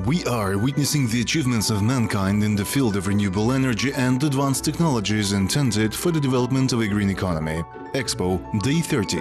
We are witnessing the achievements of mankind in the field of renewable energy and advanced technologies intended for the development of a green economy. EXPO Day 30.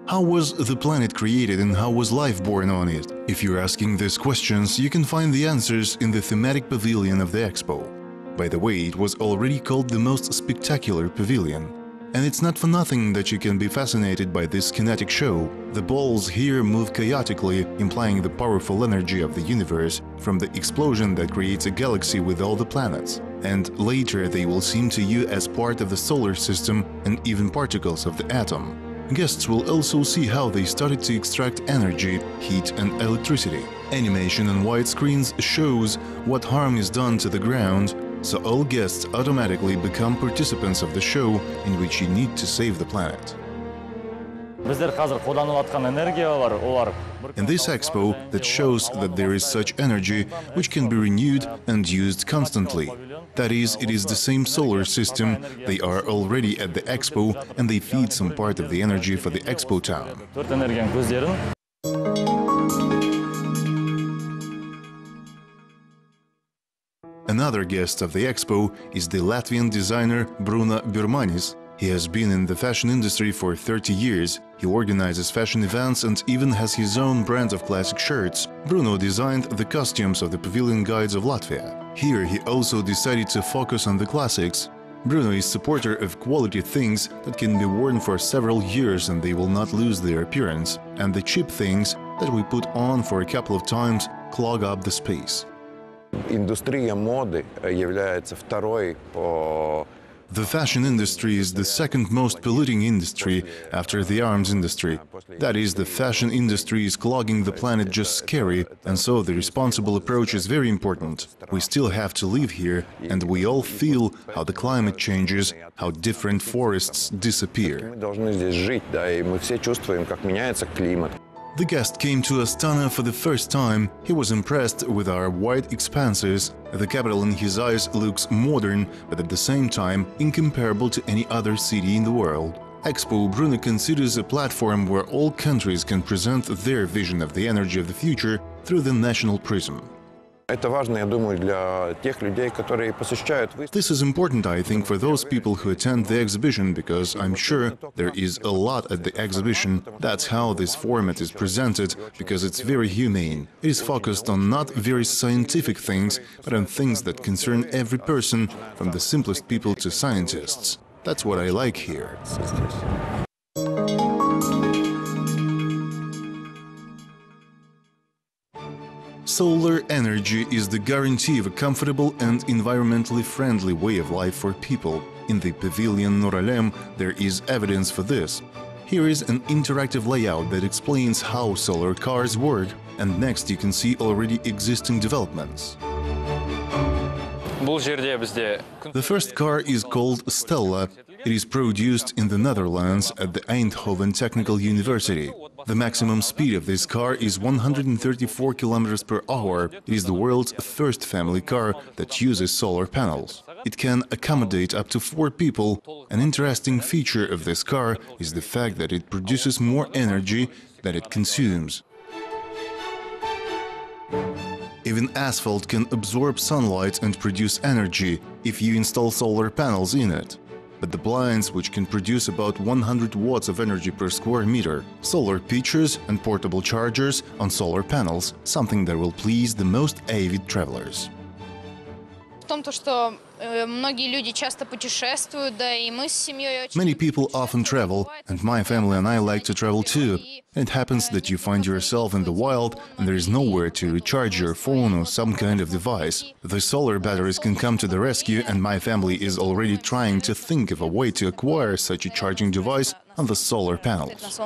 How was the planet created and how was life born on it? If you're asking these questions, you can find the answers in the thematic pavilion of the Expo. By the way, it was already called the most spectacular pavilion. And it's not for nothing that you can be fascinated by this kinetic show. The balls here move chaotically, implying the powerful energy of the universe from the explosion that creates a galaxy with all the planets. And later they will seem to you as part of the solar system and even particles of the atom. Guests will also see how they started to extract energy, heat and electricity. Animation on wide screens shows what harm is done to the ground, so all guests automatically become participants of the show in which you need to save the planet. In this expo, that shows that there is such energy which can be renewed and used constantly. That is, it is the same solar system, they are already at the expo and they feed some part of the energy for the expo town. Another guest of the expo is the Latvian designer Bruno Burmanis. He has been in the fashion industry for 30 years. He organizes fashion events and even has his own brand of classic shirts. Bruno designed the costumes of the pavilion guides of Latvia. Here he also decided to focus on the classics. Bruno is supporter of quality things that can be worn for several years and they will not lose their appearance. And the cheap things that we put on for a couple of times clog up the space. Индустрия моды является второй по... The fashion industry is the second most polluting industry after the arms industry. That is, the fashion industry is clogging the planet just scary, and so the responsible approach is very important. We still have to live here, and we all feel how the climate changes, how different forests disappear. Мы должны здесь жить, да, и мы все чувствуем, как меняется климат. The guest came to Astana for the first time. He was impressed with our wide expanses. The capital in his eyes looks modern, but at the same time incomparable to any other city in the world. Expo Bruno considers a platform where all countries can present their vision of the energy of the future through the national prism. Это важно, я думаю, для тех людей, которые посещают выставку. This is important, I think, for those people who attend the exhibition, because I'm sure there is a lot at the exhibition. That's how this format is presented, because it's very humane. It is focused on not very scientific things, but on things that concern every person, from the simplest people to scientists. That's what I like here. Solar energy is the guarantee of a comfortable and environmentally friendly way of life for people. In the pavilion Noralem, there is evidence for this. Here is an interactive layout that explains how solar cars work, and next you can see already existing developments. The first car is called Stella. It is produced in the Netherlands at the Eindhoven Technical University. The maximum speed of this car is 134 km per hour. It is the world's first family car that uses solar panels. It can accommodate up to 4 people. An interesting feature of this car is the fact that it produces more energy than it consumes. Even asphalt can absorb sunlight and produce energy if you install solar panels in it. But the blinds, which can produce about 100 watts of energy per square meter, solar pictures and portable chargers on solar panels, something that will please the most avid travelers. Many people often travel, and my family and I like to travel too. It happens that you find yourself in the wild and there is nowhere to recharge your phone or some kind of device. The solar batteries can come to the rescue, and my family is already trying to think of a way to acquire such a charging device on the solar panels.